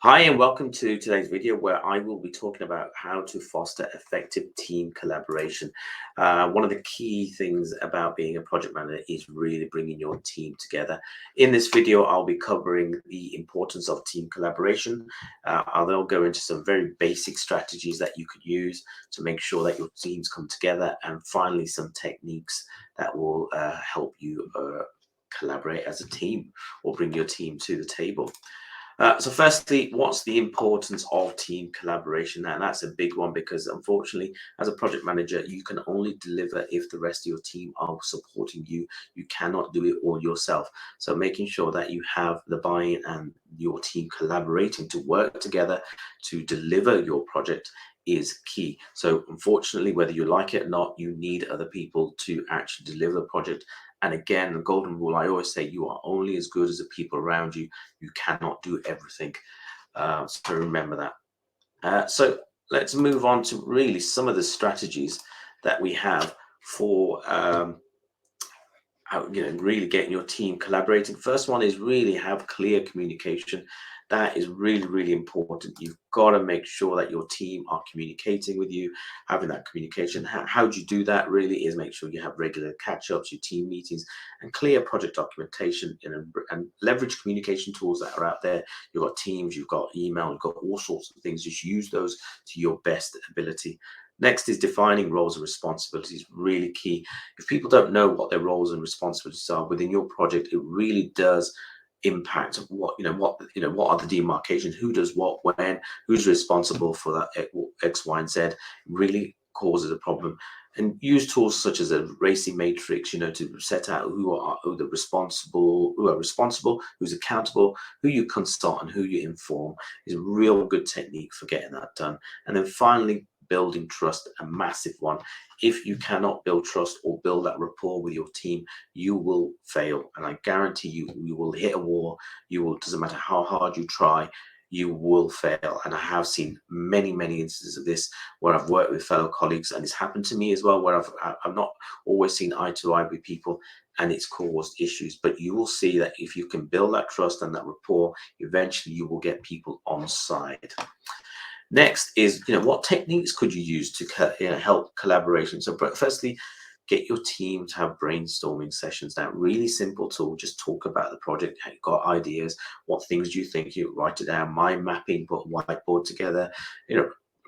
Hi, and welcome to today's video where I will be talking about how to foster effective team collaboration. One of the key things about being a project manager is really bringing your team together. In this video, I'll be covering the importance of team collaboration. I'll go into some very basic strategies that you could use to make sure that your teams come together, and finally, some techniques that will help you collaborate as a team or bring your team to the table. So firstly, what's the importance of team collaboration? And that's a big one because unfortunately, as a project manager, you can only deliver if the rest of your team are supporting you. You cannot do it all yourself. So making sure that you have the buy-in and your team collaborating to work together to deliver your project is key. So unfortunately, whether you like it or not, you need other people to actually deliver the project. And again, the golden rule, I always say, you are only as good as the people around you. You cannot do everything. So remember that. So let's move on to really some of the strategies that we have for how, really getting your team collaborating. First one is really have clear communication. That is really, really important. You've got to make sure that your team are communicating with you, having that communication. How do you do that? Really is make sure you have regular catch-ups, your team meetings, and clear project documentation, and leverage communication tools that are out there. You've got Teams, you've got email, you've got all sorts of things. Just use those to your best ability. Next is defining roles and responsibilities, really key. If people don't know what their roles and responsibilities are within your project, it really does impact what are the demarcations, who does what, when, who's responsible for that X, Y, and Z. Really causes a problem. And use tools such as a racing matrix, to set out who are responsible, who's accountable, who you consult, and who you inform is a real good technique for getting that done. And then finally, building trust, a massive one. If you cannot build trust or build that rapport with your team, you will fail. And I guarantee you will hit a wall. Doesn't matter how hard you try, you will fail. And I have seen many, many instances of this where I've worked with fellow colleagues, and it's happened to me as well, where I've not always seen eye to eye with people, and it's caused issues. But you will see that if you can build that trust and that rapport, eventually you will get people on side. Next is, what techniques could you use to help collaboration? So firstly, get your team to have brainstorming sessions. Now, really simple tool. Just talk about the project. How you got ideas? What things do you think? You write it down. Mind mapping. Put a whiteboard together.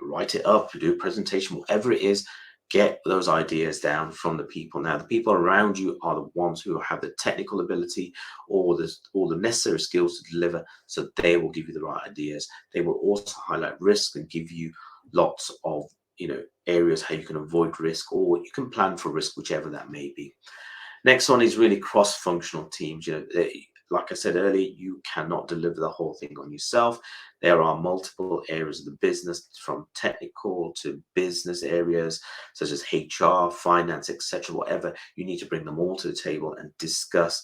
Write it up. Do a presentation. Whatever it is, get those ideas down from the people. Now, the people around you are the ones who have the technical ability or the necessary skills to deliver. So they will give you the right ideas. They will also highlight risk and give you lots of areas how you can avoid risk, or you can plan for risk, whichever that may be. Next one is really cross-functional teams. Like I said earlier, you cannot deliver the whole thing on yourself. There are multiple areas of the business, from technical to business areas such as HR, finance, etc. Whatever, you need to bring them all to the table and discuss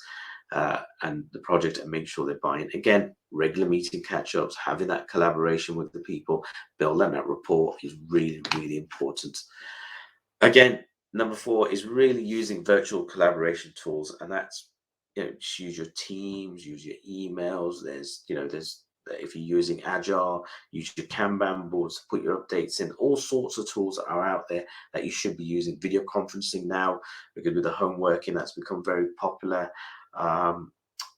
and the project, and make sure they're buying. Again, regular meeting catch-ups, having that collaboration with the people, building that rapport is really, really important. Again, number 4 is really using virtual collaboration tools, and that's just use your Teams, use your emails. There's if you're using Agile, use your Kanban boards to put your updates in. All sorts of tools that are out there that you should be using. Video conferencing now, because with the home working, that's become very popular.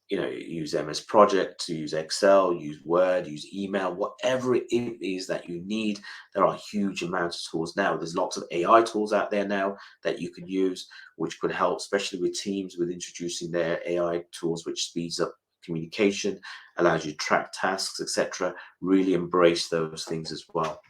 Use MS Project, to use Excel, use Word, use email, whatever it is that you need. There are huge amounts of tools now. There's lots of AI tools out there now that you can use, which could help, especially with teams, with introducing their AI tools, which speeds up communication, allows you to track tasks, etc. Really embrace those things as well.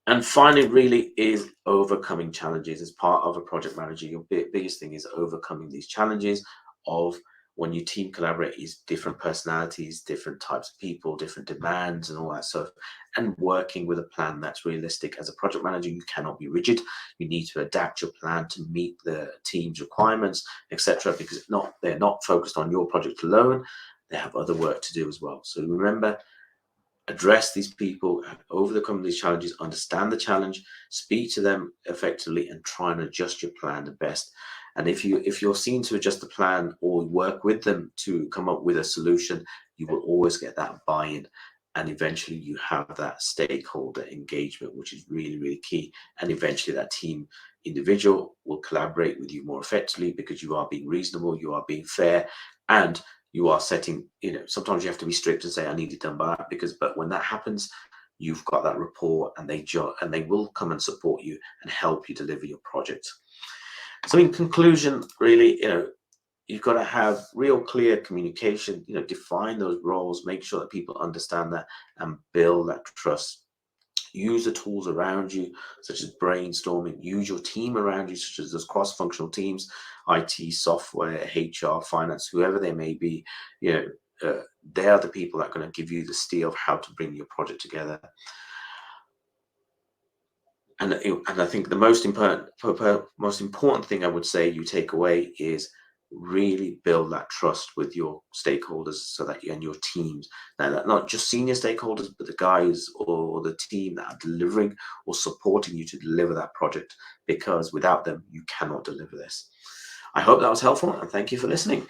And finally, really is overcoming challenges as part of a project manager. Your biggest thing is overcoming these challenges of when you team collaborate is different personalities, different types of people, different demands, and all that stuff, and working with a plan that's realistic. As a project manager, you cannot be rigid. You need to adapt your plan to meet the team's requirements, etc. Because if not, they're not focused on your project alone. They have other work to do as well. So remember, address these people, overcome these challenges, understand the challenge, speak to them effectively, and try and adjust your plan the best. And if you're seen to adjust the plan or work with them to come up with a solution, you will always get that buy-in. and eventually you have that stakeholder engagement, which is really, really key. And eventually that team individual will collaborate with you more effectively because you are being reasonable, you are being fair, and you are setting, sometimes you have to be strict and say, I need it done by that, but when that happens, you've got that rapport, and they will come and support you and help you deliver your project. So in conclusion, really, you've got to have real clear communication, define those roles, make sure that people understand that, and build that trust. Use the tools around you, such as brainstorming. Use your team around you, such as those cross-functional teams, IT, software, HR, finance, whoever they may be. They are the people that are going to give you the steer of how to bring your project together. And I think the most important thing I would say you take away is really build that trust with your stakeholders, so that you and your teams, now that not just senior stakeholders, but the guys or the team that are delivering or supporting you to deliver that project, because without them you cannot deliver this. I hope that was helpful, and thank you for listening.